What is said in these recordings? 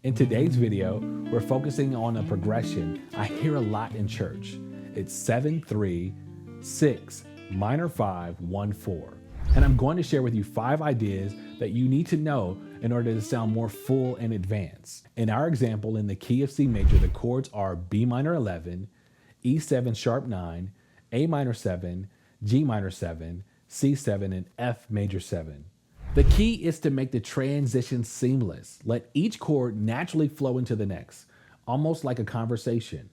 In today's video, we're focusing on a progression I hear a lot in church. It's 7-3, 6, minor 5, 1, 4. And I'm going to share with you 5 ideas that you need to know in order to sound more full and advanced. In our example, in the key of C major, the chords are B minor 11, E7 sharp 9, A minor 7, G minor 7, C7, and F major 7. The key is to make the transition seamless. Let each chord naturally flow into the next, almost like a conversation.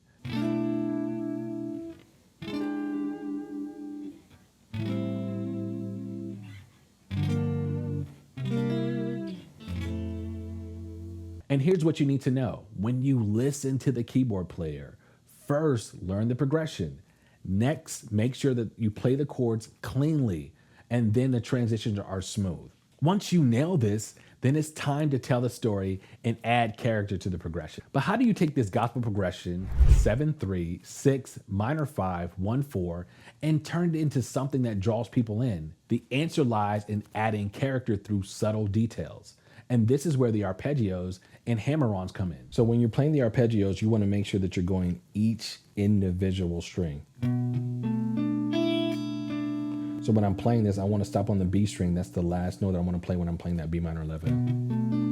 And here's what you need to know. When you listen to the keyboard player, first learn the progression. Next, make sure that you play the chords cleanly, and then the transitions are smooth. Once you nail this, then it's time to tell the story and add character to the progression. But how do you take this gospel progression, 7-3, 6, minor 5, 1, 4, and turn it into something that draws people in? The answer lies in adding character through subtle details. And this is where the arpeggios and hammer-ons come in. So when you're playing the arpeggios, you want to make sure that you're going each individual string. So when I'm playing this, I want to stop on the B string. That's the last note that I want to play when I'm playing that B minor 11.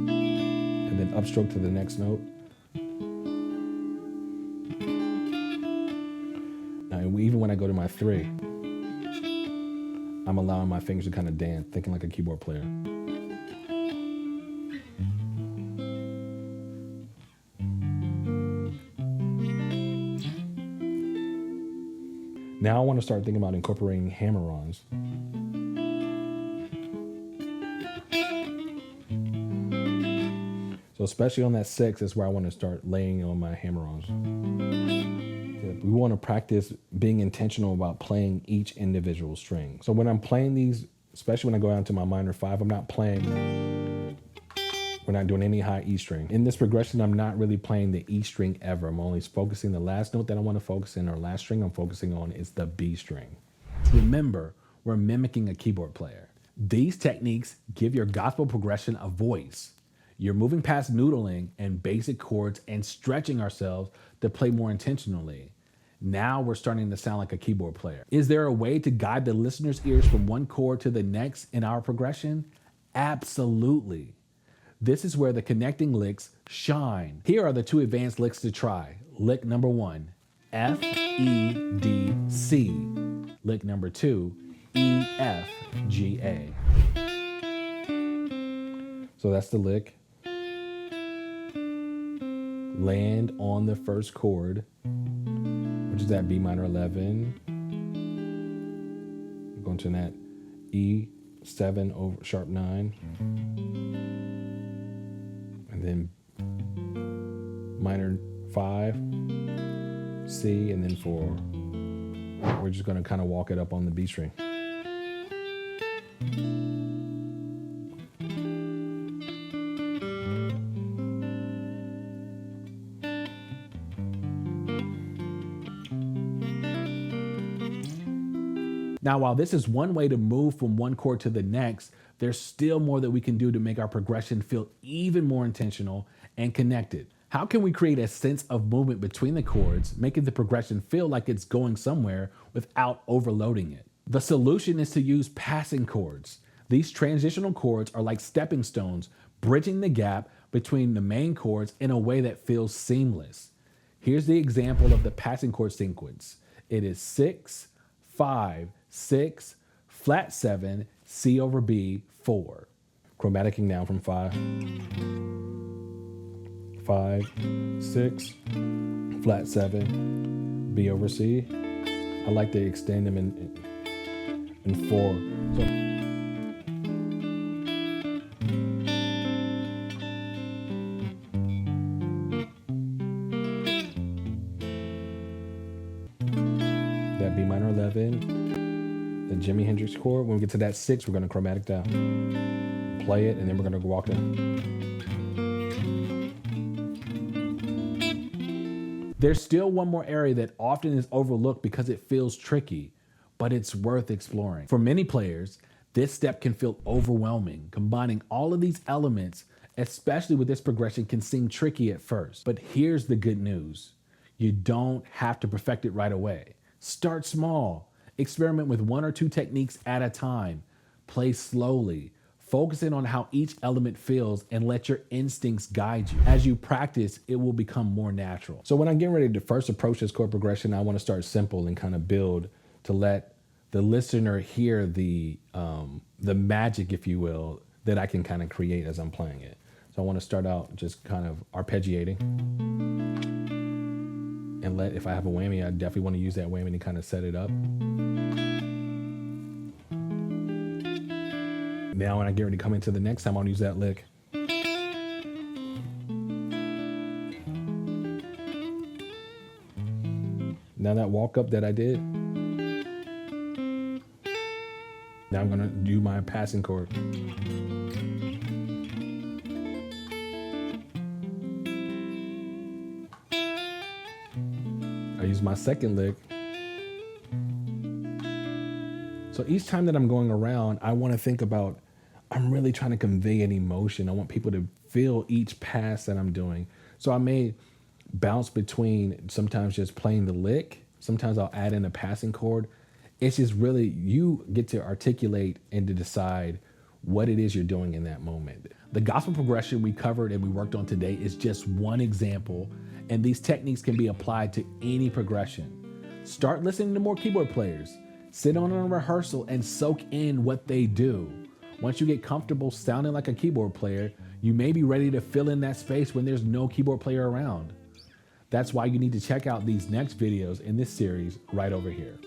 And then upstroke to the next note. Now, even when I go to my 3, I'm allowing my fingers to kind of dance, thinking like a keyboard player. Now I want to start thinking about incorporating hammer-ons. So especially on that 6 is where I want to start laying on my hammer-ons. We want to practice being intentional about playing each individual string. So when I'm playing these, especially when I go down to my minor 5, we're not doing any high E string. In this progression, I'm not really playing the E string ever. I'm only focusing the last note that I want to focus in, or last string I'm focusing on is the B string. Remember, we're mimicking a keyboard player. These techniques give your gospel progression a voice. You're moving past noodling and basic chords and stretching ourselves to play more intentionally. Now we're starting to sound like a keyboard player. Is there a way to guide the listener's ears from one chord to the next in our progression? Absolutely. This is where the connecting licks shine. Here are the 2 advanced licks to try. Lick number 1, F, E, D, C. Lick number 2, E, F, G, A. So that's the lick. Land on the first chord, which is that B minor 11. Going to that E7 over sharp 9. And then minor 5, C, and then 4. We're just going to kind of walk it up on the B string. Now, while this is one way to move from one chord to the next, there's still more that we can do to make our progression feel even more intentional and connected. How can we create a sense of movement between the chords, making the progression feel like it's going somewhere without overloading it? The solution is to use passing chords. These transitional chords are like stepping stones, bridging the gap between the main chords in a way that feels seamless. Here's the example of the passing chord sequence. It is 6, 5, 6, flat 7, C over B, 4. Chromaticing down from 5, 5, 6, flat 7, B over C. I like to extend them in 4. So, that B minor 11, the Jimi Hendrix chord. When we get to that 6, we're going to chromatic down. Play it, and then we're going to walk down. There's still one more area that often is overlooked because it feels tricky, but it's worth exploring. For many players, this step can feel overwhelming. Combining all of these elements especially with this progression, can seem tricky at first. But here's the good news. You don't have to perfect it right away. Start small. Experiment with 1 or 2 techniques at a time. Play slowly. Focus in on how each element feels and let your instincts guide you. As you practice, it will become more natural. So when I'm getting ready to first approach this chord progression, I want to start simple and kind of build to let the listener hear the magic, if you will, that I can kind of create as I'm playing it. So I want to start out just kind of arpeggiating. And if I have a whammy, I definitely want to use that whammy to kind of set it up. Now when I get ready to come into the next time, I'll use that lick. Now that walk up that I did, now I'm gonna do my passing chord. I use my second lick. So each time that I'm going around, I want to think about, I'm really trying to convey an emotion. I want people to feel each pass that I'm doing. So I may bounce between sometimes just playing the lick. Sometimes I'll add in a passing chord. It's just really, you get to articulate and to decide what it is you're doing in that moment. The gospel progression we covered and we worked on today is just one example, and these techniques can be applied to any progression. Start listening to more keyboard players. Sit on a rehearsal and soak in what they do. Once you get comfortable sounding like a keyboard player, you may be ready to fill in that space when there's no keyboard player around. That's why you need to check out these next videos in this series right over here.